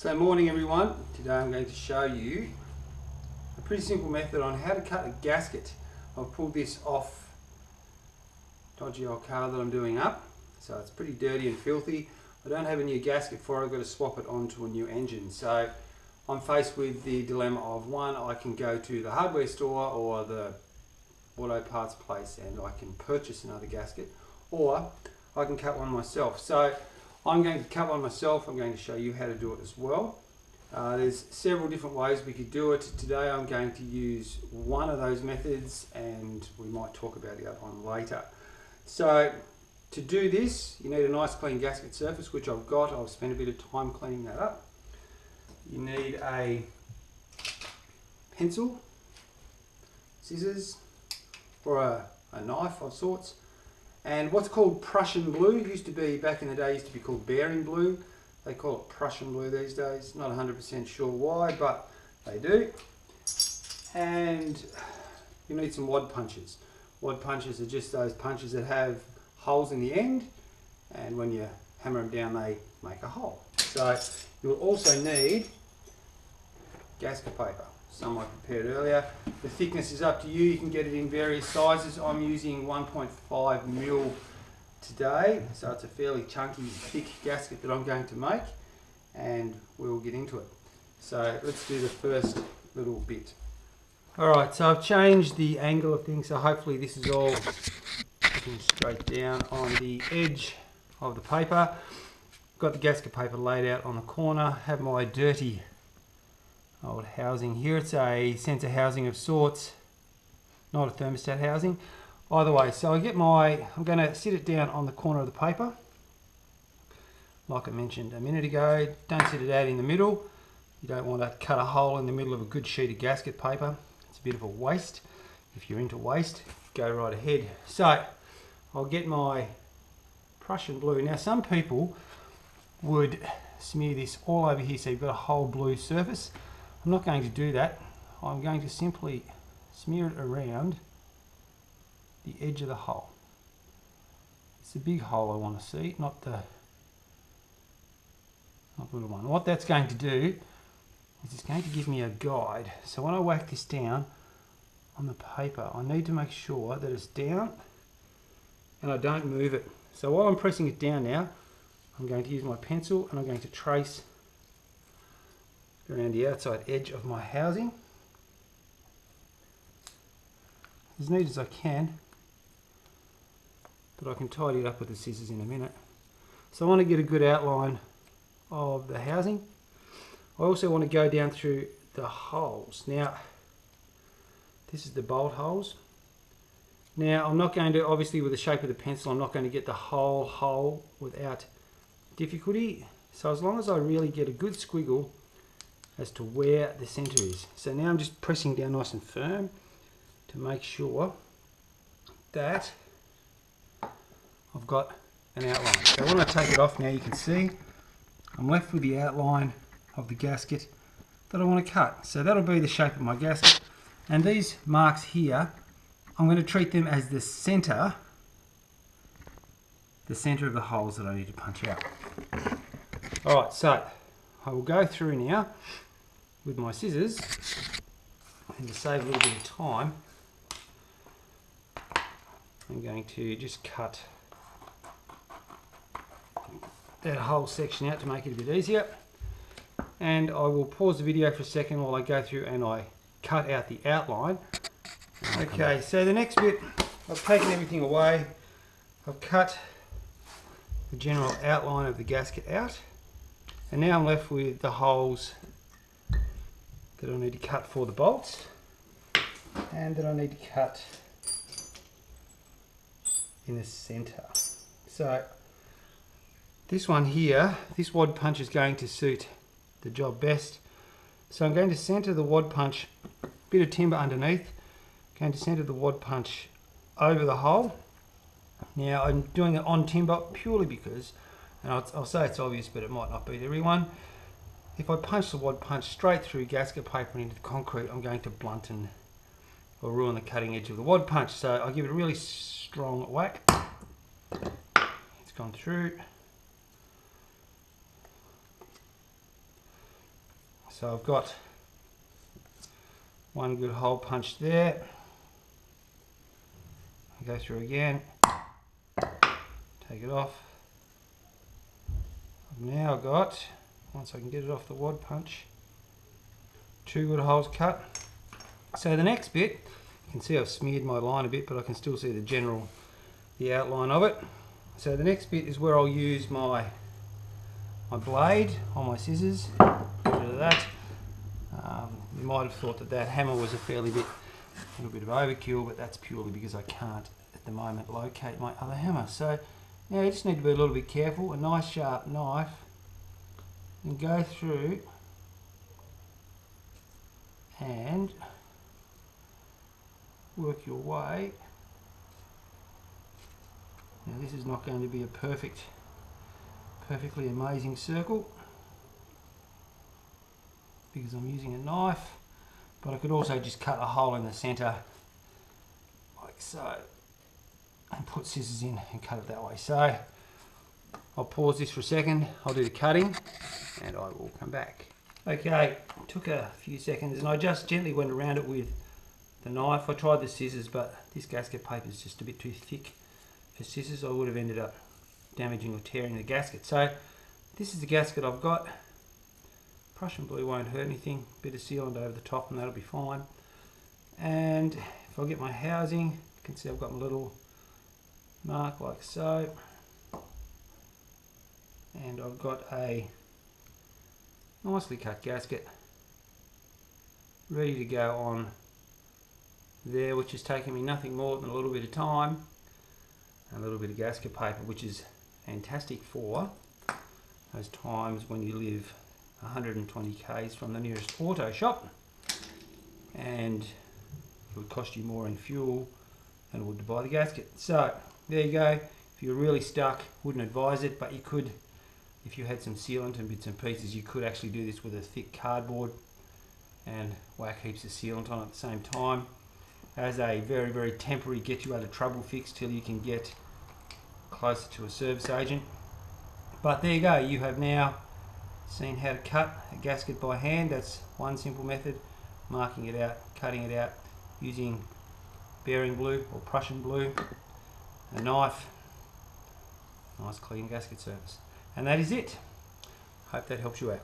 So morning everyone, today I'm going to show you a pretty simple method on how to cut a gasket. I've pulled this off dodgy old car that I'm doing up, so it's pretty dirty and filthy. I don't have a new gasket for it, I've got to swap it onto a new engine. So I'm faced with the dilemma of one, I can go to the hardware store or the auto parts place and I can purchase another gasket, or I can cut one myself. So I'm going to cut one myself. I'm going to show you how to do it as well. There's several different ways we could do it. Today I'm going to use one of those methods and we might talk about the other one later. So to do this, you need a nice clean gasket surface, which I've got. I've spent a bit of time cleaning that up. You need a pencil, scissors, or a knife of sorts. And what's called Prussian blue, used to be, back in the day, used to be called bearing blue. They call it Prussian blue these days. Not 100% sure why, but they do. And you need some wad punches. Wad punches are just those punches that have holes in the end, and when you hammer them down they make a hole. So you'll also need gasket paper. Some I prepared earlier. The thickness is up to you. You can get it in various sizes. I'm using 1.5 mil today, so it's a fairly chunky, thick gasket that I'm going to make, and we'll get into it. So let's do the first little bit. Alright, so I've changed the angle of things, so hopefully this is all looking straight down on the edge of the paper. Got the gasket paper laid out on the corner, have my dirty old housing here. It's a sensor housing of sorts, not a thermostat housing. Either way, so I'm going to sit it down on the corner of the paper. Like I mentioned a minute ago, don't sit it out in the middle. You don't want to cut a hole in the middle of a good sheet of gasket paper. It's a bit of a waste. If you're into waste, go right ahead. So I'll get my Prussian blue. Now some people would smear this all over here so you've got a whole blue surface. I'm not going to do that. I'm going to simply smear it around the edge of the hole. It's the big hole I want to see, not the little one. What that's going to do is it's going to give me a guide. So when I whack this down on the paper, I need to make sure that it's down and I don't move it. So while I'm pressing it down now, I'm going to use my pencil and I'm going to trace around the outside edge of my housing as neat as I can, but I can tidy it up with the scissors in a minute. So I want to get a good outline of the housing. I also want to go down through the holes. Now this is the bolt holes. Now I'm not going to, obviously with the shape of the pencil, I'm not going to get the whole hole without difficulty. So as long as I really get a good squiggle as to where the center is. So now I'm just pressing down nice and firm to make sure that I've got an outline. So when I take it off now, you can see I'm left with the outline of the gasket that I want to cut. So that'll be the shape of my gasket. And these marks here, I'm going to treat them as the center of the holes that I need to punch out. Alright, so I will go through now with my scissors, and to save a little bit of time, I'm going to just cut that whole section out to make it a bit easier. And I will pause the video for a second while I go through and I cut out the outline. Okay, so the next bit, I've taken everything away. I've cut the general outline of the gasket out. And now I'm left with the holes that I need to cut for the bolts and that I need to cut in the center. So this one here, this wad punch is going to suit the job best. So I'm going to center the wad punch, bit of timber underneath, going to center the wad punch over the hole. Now I'm doing it on timber purely because, and I'll say it's obvious, but it might not be to everyone. If I punch the wad punch straight through gasket paper into the concrete, I'm going to blunt or ruin the cutting edge of the wad punch. So I give it a really strong whack. It's gone through. So I've got one good hole punched there. I go through again, take it off. I've now got, once I can get it off the wad punch, 2 good holes cut. So the next bit, you can see I've smeared my line a bit, but I can still see the outline of it. So the next bit is where I'll use my blade on my scissors. Get rid of that. You might have thought that hammer was a little bit of overkill, but that's purely because I can't at the moment locate my other hammer. So now you just need to be a little bit careful. A nice sharp knife, and go through and work your way. Now this is not going to be a perfectly amazing circle because I'm using a knife, but I could also just cut a hole in the centre like so and put scissors in and cut it that way. So I'll pause this for a second, I'll do the cutting and I will come back. Okay, took a few seconds and I just gently went around it with the knife. I tried the scissors, but this gasket paper is just a bit too thick for scissors. I would have ended up damaging or tearing the gasket. So this is the gasket I've got. Prussian blue won't hurt anything. Bit of sealant over the top and that'll be fine. And if I get my housing, you can see I've got my little mark like so. And I've got a nicely cut gasket ready to go on there, which has taken me nothing more than a little bit of time, a little bit of gasket paper, which is fantastic for those times when you live 120 k's from the nearest auto shop and it would cost you more in fuel than it would to buy the gasket. So there you go. If you're really stuck, wouldn't advise it, but you could, if you had some sealant and bits and pieces, you could actually do this with a thick cardboard and whack heaps of sealant on at the same time as a very, very temporary get you out of trouble fix till you can get closer to a service agent. But there you go, you have now seen how to cut a gasket by hand. That's one simple method, marking it out, cutting it out using bearing blue or Prussian blue, a knife, nice clean gasket surface. And that is it. Hope that helps you out.